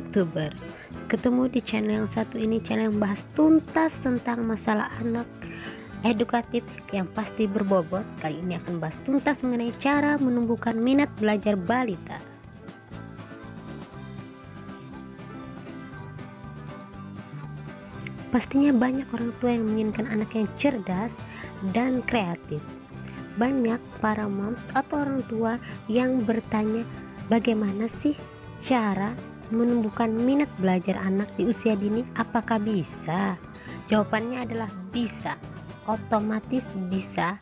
YouTuber. Ketemu di channel yang satu ini, channel yang bahas tuntas tentang masalah anak, edukatif yang pasti berbobot. Kali ini akan bahas tuntas mengenai cara menumbuhkan minat belajar balita. Pastinya banyak orang tua yang menginginkan anak yang cerdas dan kreatif. Banyak para moms atau orang tua yang bertanya, bagaimana sih cara menumbuhkan minat belajar anak di usia dini? Apakah bisa? Jawabannya adalah bisa, otomatis bisa,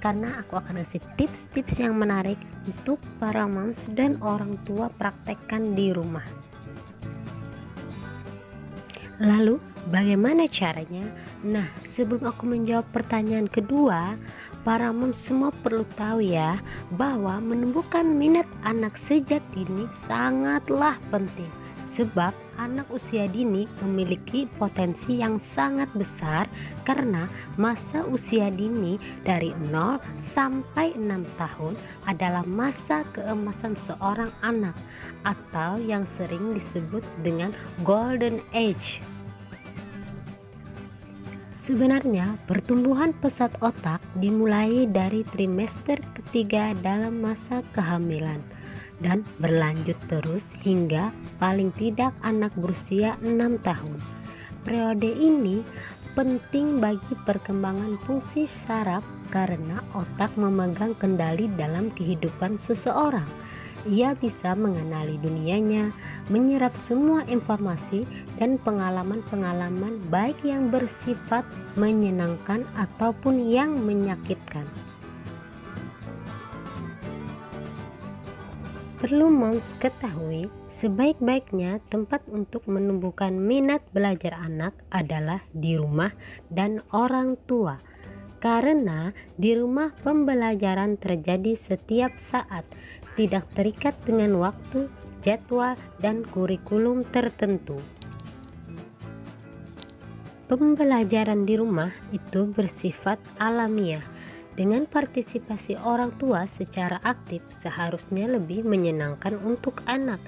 karena aku akan kasih tips-tips yang menarik untuk para moms dan orang tua praktekkan di rumah. Lalu bagaimana caranya? Nah, sebelum aku menjawab pertanyaan kedua, para moms semua perlu tahu ya, bahwa menumbuhkan minat anak sejak dini sangatlah penting. Sebab anak usia dini memiliki potensi yang sangat besar, karena masa usia dini dari 0 sampai 6 tahun adalah masa keemasan seorang anak, atau yang sering disebut dengan golden age. Sebenarnya pertumbuhan pesat otak dimulai dari trimester ketiga dalam masa kehamilan dan berlanjut terus hingga paling tidak anak berusia 6 tahun. Periode ini penting bagi perkembangan fungsi saraf karena otak memegang kendali dalam kehidupan seseorang. Ia bisa mengenali dunianya, menyerap semua informasi dan pengalaman-pengalaman baik yang bersifat menyenangkan ataupun yang menyakitkan. Perlu moms ketahui, sebaik-baiknya tempat untuk menumbuhkan minat belajar anak adalah di rumah dan orang tua. Karena di rumah pembelajaran terjadi setiap saat, tidak terikat dengan waktu, jadwal, dan kurikulum tertentu. Pembelajaran di rumah itu bersifat alamiah. Dengan partisipasi orang tua secara aktif seharusnya lebih menyenangkan untuk anak,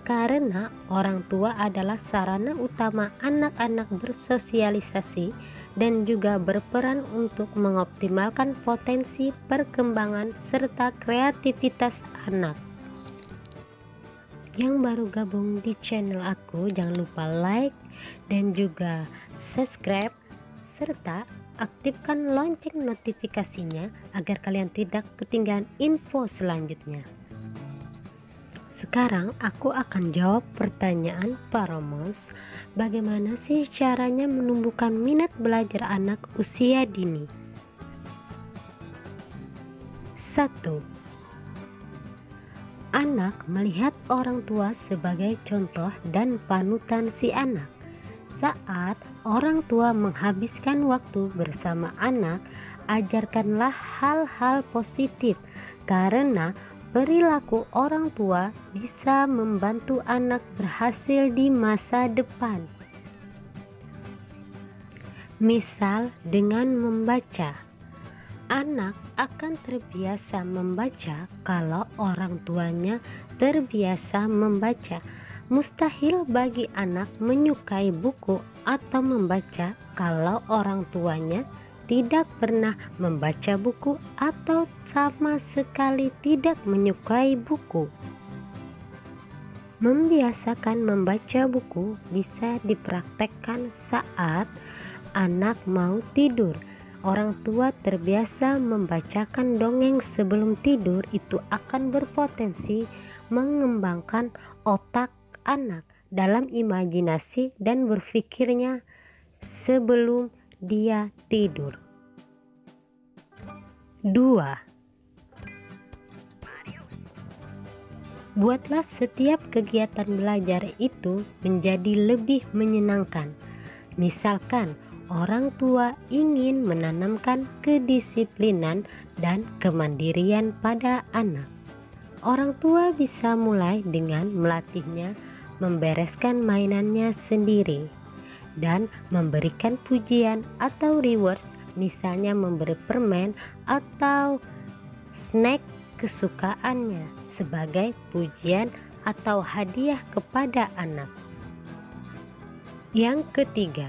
karena orang tua adalah sarana utama anak-anak bersosialisasi dan juga berperan untuk mengoptimalkan potensi perkembangan serta kreativitas anak. Yang baru gabung di channel aku, jangan lupa like dan juga subscribe serta aktifkan lonceng notifikasinya agar kalian tidak ketinggalan info selanjutnya. Sekarang aku akan jawab pertanyaan para moms, bagaimana sih caranya menumbuhkan minat belajar anak usia dini? 1. Anak melihat orang tua sebagai contoh dan panutan si anak. Saat orang tua menghabiskan waktu bersama anak, ajarkanlah hal-hal positif, karena perilaku orang tua bisa membantu anak berhasil di masa depan. Misal dengan membaca. Anak akan terbiasa membaca kalau orang tuanya terbiasa membaca. Mustahil bagi anak menyukai buku atau membaca kalau orang tuanya tidak pernah membaca buku atau sama sekali tidak menyukai buku. Membiasakan membaca buku bisa dipraktekkan saat anak mau tidur. Orang tua terbiasa membacakan dongeng sebelum tidur, itu akan berpotensi mengembangkan otak anak dalam imajinasi dan berpikirnya sebelum dia tidur. 2. Buatlah setiap kegiatan belajar itu menjadi lebih menyenangkan. Misalkan orang tua ingin menanamkan kedisiplinan dan kemandirian pada anak. Orang tua bisa mulai dengan melatihnya membereskan mainannya sendiri dan memberikan pujian atau rewards, misalnya memberi permen atau snack kesukaannya sebagai pujian atau hadiah kepada anak. Yang ketiga,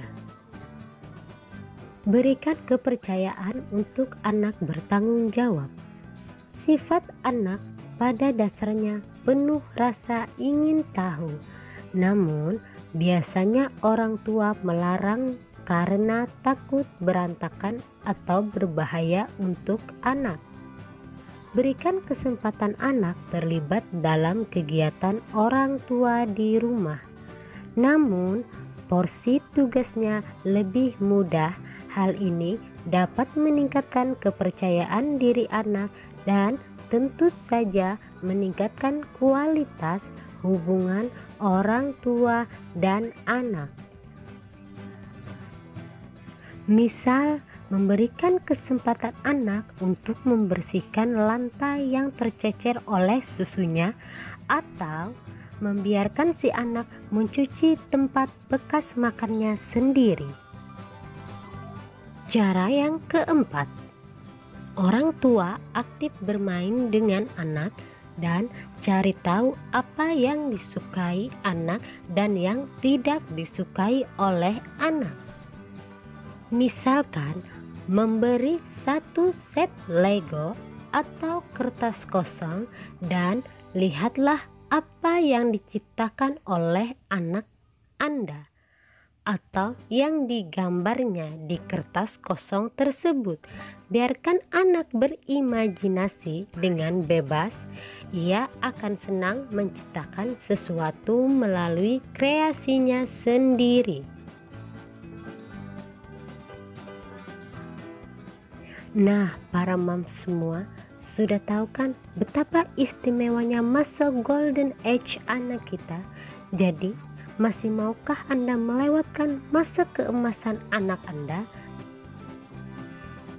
berikan kepercayaan untuk anak bertanggung jawab. Sifat anak pada dasarnya penuh rasa ingin tahu, namun biasanya orang tua melarang karena takut berantakan atau berbahaya untuk anak. Berikan kesempatan anak terlibat dalam kegiatan orang tua di rumah, namun porsi tugasnya lebih mudah. Hal ini dapat meningkatkan kepercayaan diri anak dan tentu saja meningkatkan kualitas hubungan orang tua dan anak. Misal, memberikan kesempatan anak untuk membersihkan lantai yang tercecer oleh susunya, atau membiarkan si anak mencuci tempat bekas makannya sendiri. Cara yang keempat, orang tua aktif bermain dengan anak dan cari tahu apa yang disukai anak dan yang tidak disukai oleh anak. Misalkan, memberi satu set Lego atau kertas kosong dan lihatlah apa yang diciptakan oleh anak Anda atau yang digambarnya di kertas kosong tersebut. Biarkan anak berimajinasi dengan bebas. Ia akan senang menciptakan sesuatu melalui kreasinya sendiri. Nah, para moms semua, sudah tahu kan betapa istimewanya masa golden age anak kita? Jadi, masih maukah Anda melewatkan masa keemasan anak Anda?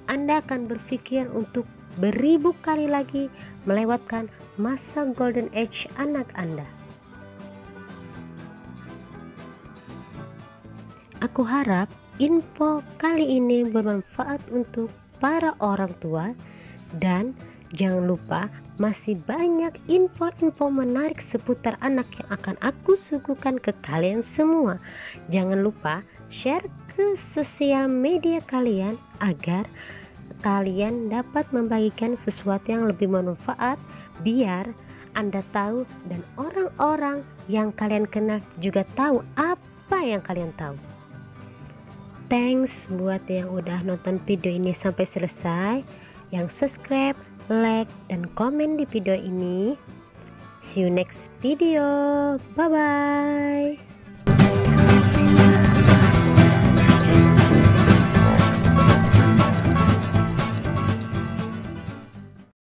Anda akan berpikir untuk beribu kali lagi melewatkan masa golden age anak Anda. Aku harap info kali ini bermanfaat untuk para orang tua, dan jangan lupa masih banyak info-info menarik seputar anak yang akan aku suguhkan ke kalian semua. Jangan lupa share ke sosial media kalian agar kalian dapat membagikan sesuatu yang lebih bermanfaat, biar Anda tahu dan orang-orang yang kalian kenal juga tahu apa yang kalian tahu. Thanks buat yang udah nonton video ini sampai selesai, yang subscribe, like, dan komen di video ini. See you next video. Bye bye.